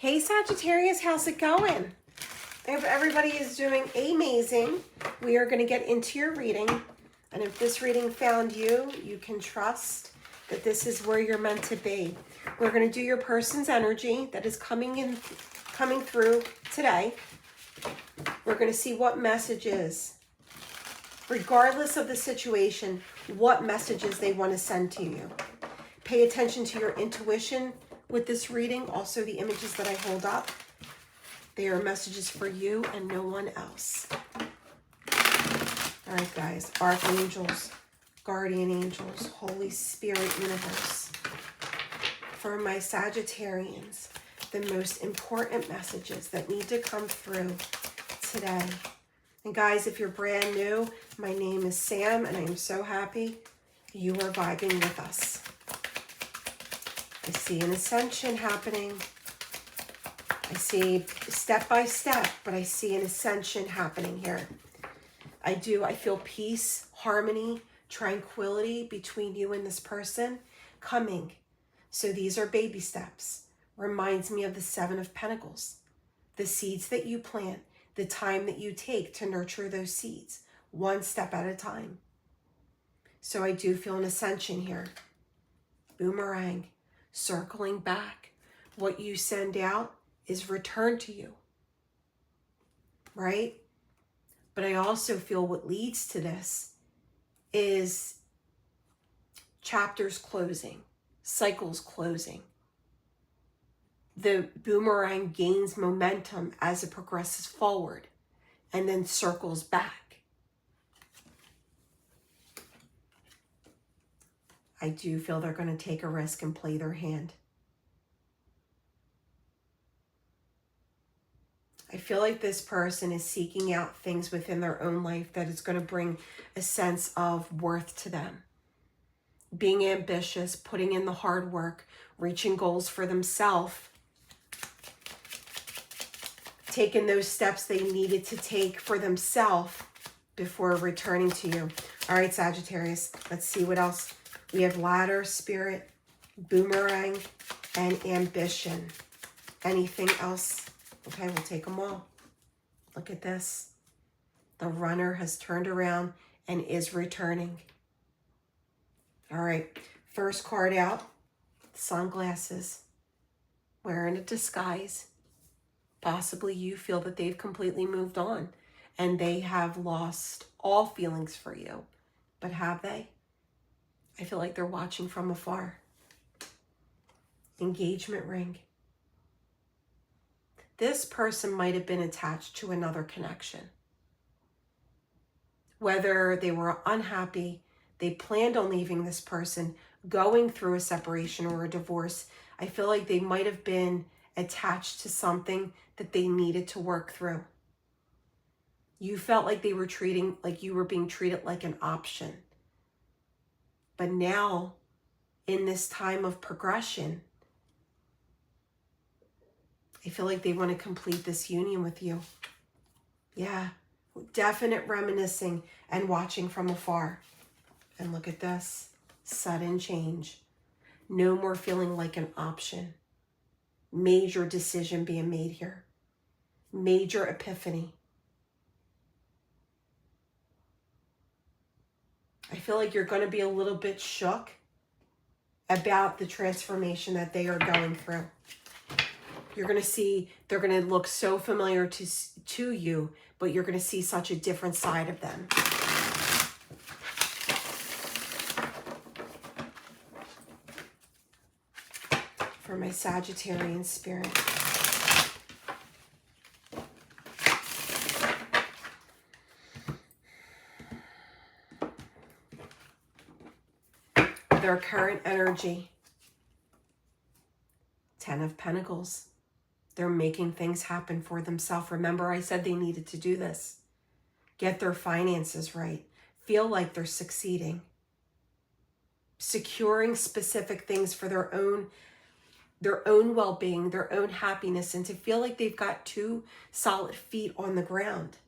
Hey Sagittarius, how's it going? I hope everybody is doing amazing. We are going to get into your reading. And if this reading found you, you can trust that this is where you're meant to be. We're going to do your person's energy that is coming through today. We're going to see what messages, regardless of the situation, what messages they want to send to you. Pay attention to your intuition with this reading, also the images that I hold up. They are messages for you and no one else. All right, guys. Archangels, guardian angels, Holy Spirit, universe. For my Sagittarians, the most important messages that need to come through today. And guys, if you're brand new, my name is Sam, and I am so happy you are vibing with us. I see an ascension happening. I see step by step, but I see an ascension happening here. I feel peace, harmony, tranquility between you and this person coming. So these are baby steps. Reminds me of the Seven of Pentacles. The seeds that you plant, the time that you take to nurture those seeds, one step at a time. So I do feel an ascension here. Boomerang. Circling back. What you send out is returned to you. Right? But I also feel what leads to this is chapters closing, cycles closing. The boomerang gains momentum as it progresses forward and then circles back. I do feel they're going to take a risk and play their hand. I feel like this person is seeking out things within their own life that is going to bring a sense of worth to them. Being ambitious, putting in the hard work, reaching goals for themselves, taking those steps they needed to take for themselves before returning to you. All right, Sagittarius, let's see what else. We have ladder, spirit, boomerang, and ambition. Anything else? Okay, we'll take them all. Look at this. The runner has turned around and is returning. All right, first card out, sunglasses, wearing a disguise. Possibly you feel that they've completely moved on and they have lost all feelings for you. But have they? I feel like they're watching from afar. Engagement ring. This person might have been attached to another connection. Whether they were unhappy, they planned on leaving this person, going through a separation or a divorce. I feel like they might have been attached to something that they needed to work through. You felt like you were being treated like an option. But now, in this time of progression, I feel like they want to complete this union with you. Yeah, definite reminiscing and watching from afar. And look at this, sudden change. No more feeling like an option. Major decision being made here. Major epiphany. I feel like you're going to be a little bit shook about the transformation that they are going through. You're going to see, they're going to look so familiar to you, but you're going to see such a different side of them. For my Sagittarian spirit. Their current energy. 10 of Pentacles. They're making things happen for themselves. Remember, I said they needed to do this. Get their finances right. Feel like they're succeeding. Securing specific things for their own well-being, their own happiness, and to feel like they've got 2 solid feet on the ground.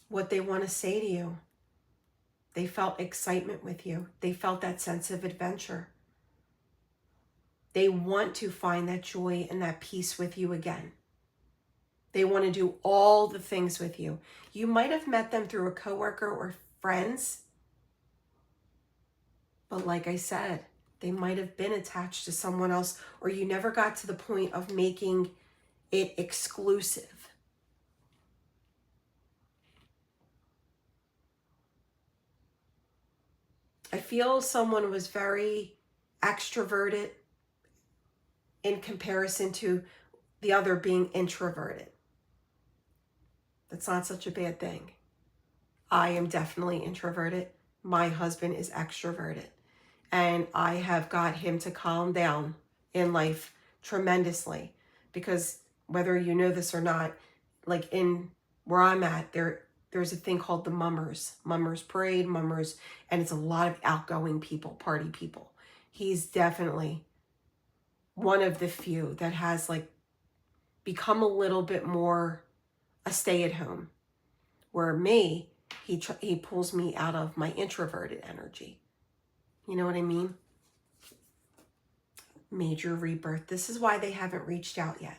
What they want to say to you. They felt excitement with you. They felt that sense of adventure. They want to find that joy and that peace with you again. They want to do all the things with you. You might have met them through a coworker or friends, but like I said, they might have been attached to someone else, or you never got to the point of making it exclusive. I feel someone was very extroverted in comparison to the other being introverted. That's not such a bad thing. I am definitely introverted. My husband is extroverted. And I have got him to calm down in life tremendously, because whether you know this or not, like in where I'm at, there's a thing called the mummers parade, mummers, and it's a lot of outgoing people, party people. He's definitely one of the few that has like become a little bit more a stay-at-home, where me, he pulls me out of my introverted energy. You know what I mean? Major rebirth. This is why they haven't reached out yet.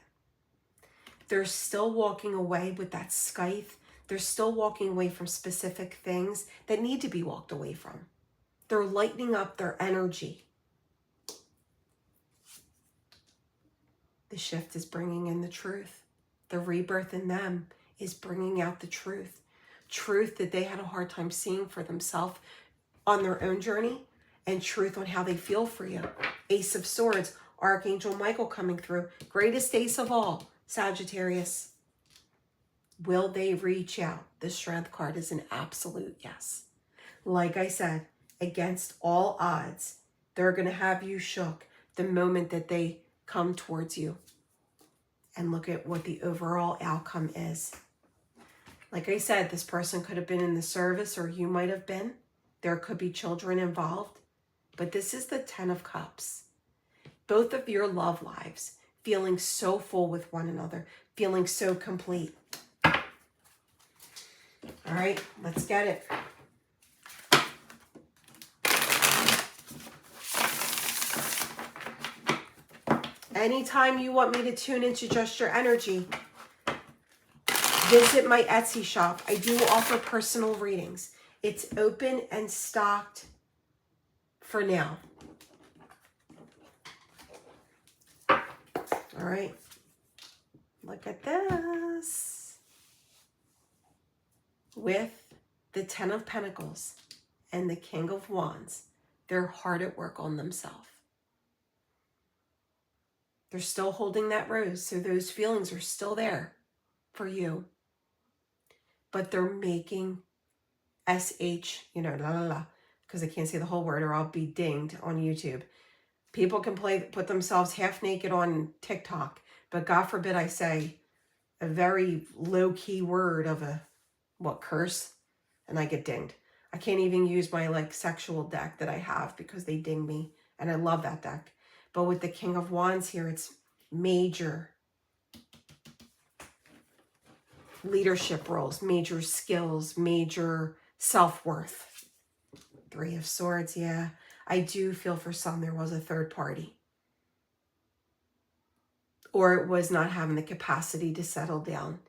They're still walking away with that scythe. They're still walking away from specific things that need to be walked away from. They're lightening up their energy. The shift is bringing in the truth. The rebirth in them is bringing out the truth. Truth that they had a hard time seeing for themselves on their own journey, and truth on how they feel for you. Ace of Swords, Archangel Michael coming through. Greatest ace of all, Sagittarius. Will they reach out? The Strength card is an absolute yes. Like I said, against all odds, they're going to have you shook the moment that they come towards you. And look at what the overall outcome is. Like I said, this person could have been in the service, or you might have been. There could be children involved. But this is the 10 of Cups. Both of your love lives feeling so full with one another, feeling so complete. All right, let's get it. Anytime you want me to tune into just your energy, visit my Etsy shop. I do offer personal readings. It's open and stocked for now. All right. Look at this. With the 10 of Pentacles and the King of Wands, they're hard at work on themselves. They're still holding that rose, so those feelings are still there for you. But they're making SH, because I can't say the whole word or I'll be dinged on YouTube. People can put themselves half naked on TikTok, but God forbid I say a very low-key word of a, curse, and I get dinged. I can't even use my sexual deck that I have because they ding me, and I love that deck. But with the King of Wands here, it's major leadership roles, major skills, major self-worth. 3 of Swords, yeah. I do feel for some there was a third party. Or it was not having the capacity to settle down.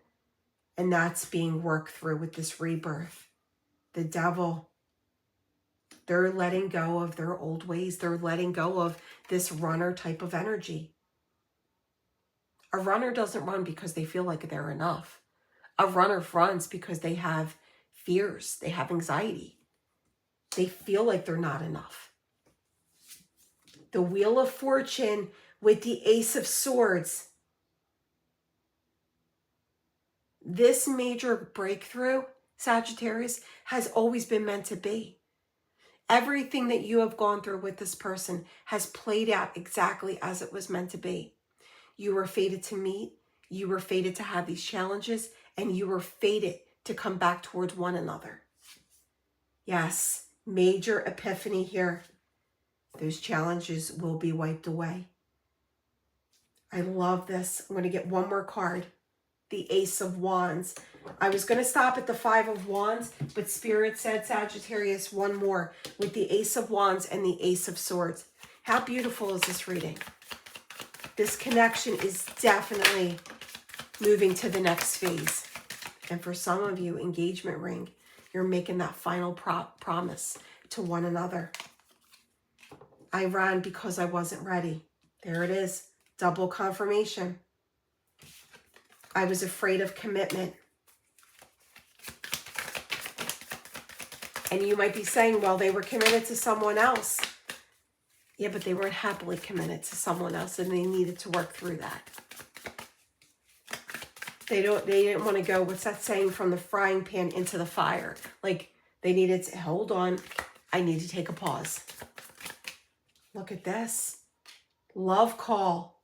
And that's being worked through with this rebirth. The Devil, they're letting go of their old ways. They're letting go of this runner type of energy. A runner doesn't run because they feel like they're enough. A runner runs because they have fears. They have anxiety. They feel like they're not enough. The Wheel of Fortune with the Ace of Swords. This major breakthrough, Sagittarius, has always been meant to be. Everything that you have gone through with this person has played out exactly as it was meant to be. You were fated to meet, you were fated to have these challenges, and you were fated to come back towards one another. Yes, major epiphany here. Those challenges will be wiped away. I love this. I'm going to get one more card. The Ace of Wands. I was going to stop at the 5 of Wands, but Spirit said, Sagittarius, one more with the Ace of Wands and the Ace of Swords. How beautiful is this reading? This connection is definitely moving to the next phase. And for some of you, engagement ring, you're making that final promise to one another. I ran because I wasn't ready. There it is. Double confirmation. I was afraid of commitment. And you might be saying, well, they were committed to someone else. Yeah, but they weren't happily committed to someone else, and they needed to work through that. They didn't want to go, what's that saying, from the frying pan into the fire. Like, they needed to, hold on, I need to take a pause. Look at this. Love call.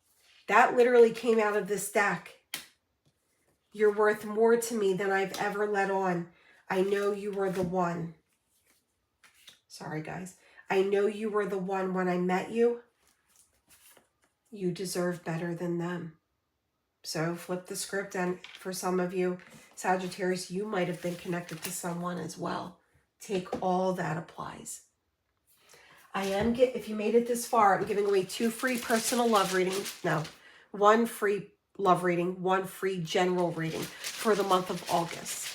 That literally came out of this deck. You're worth more to me than I've ever let on. I know you were the one. Sorry, guys. I know you were the one when I met you. You deserve better than them. So flip the script, and for some of you, Sagittarius, you might have been connected to someone as well. Take all that applies. If you made it this far, I'm giving away 2 free personal love readings. No, 1 free love reading, 1 free general reading for the month of August.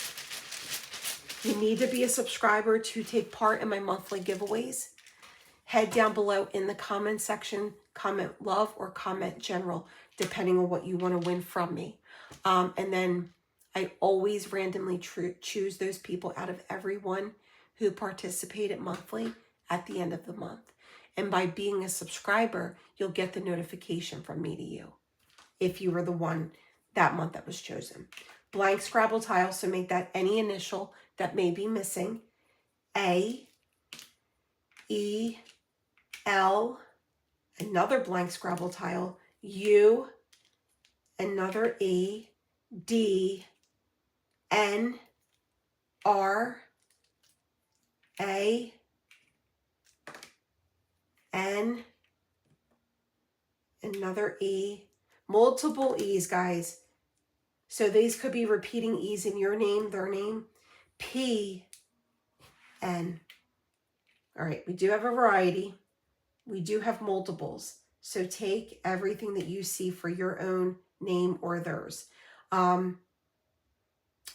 You need to be a subscriber to take part in my monthly giveaways. Head down below in the comment section, comment love or comment general, depending on what you want to win from me. And then I always randomly choose those people out of everyone who participated monthly at the end of the month. And by being a subscriber, you'll get the notification from me to you if you were the one that month that was chosen. Blank Scrabble tile, so make that any initial that may be missing. A, E, L, another blank Scrabble tile, U, another E, D, N, R, A, N, another E, multiple E's, guys. So these could be repeating E's in your name, their name. P, N. All right, we do have a variety. We do have multiples. So take everything that you see for your own name or theirs. And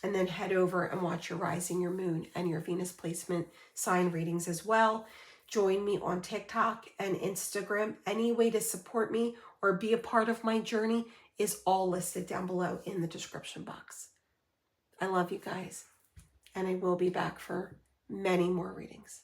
then head over and watch your rising, your moon, and your Venus placement sign readings as well. Join me on TikTok and Instagram. Any way to support me or be a part of my journey is all listed down below in the description box. I love you guys, and I will be back for many more readings.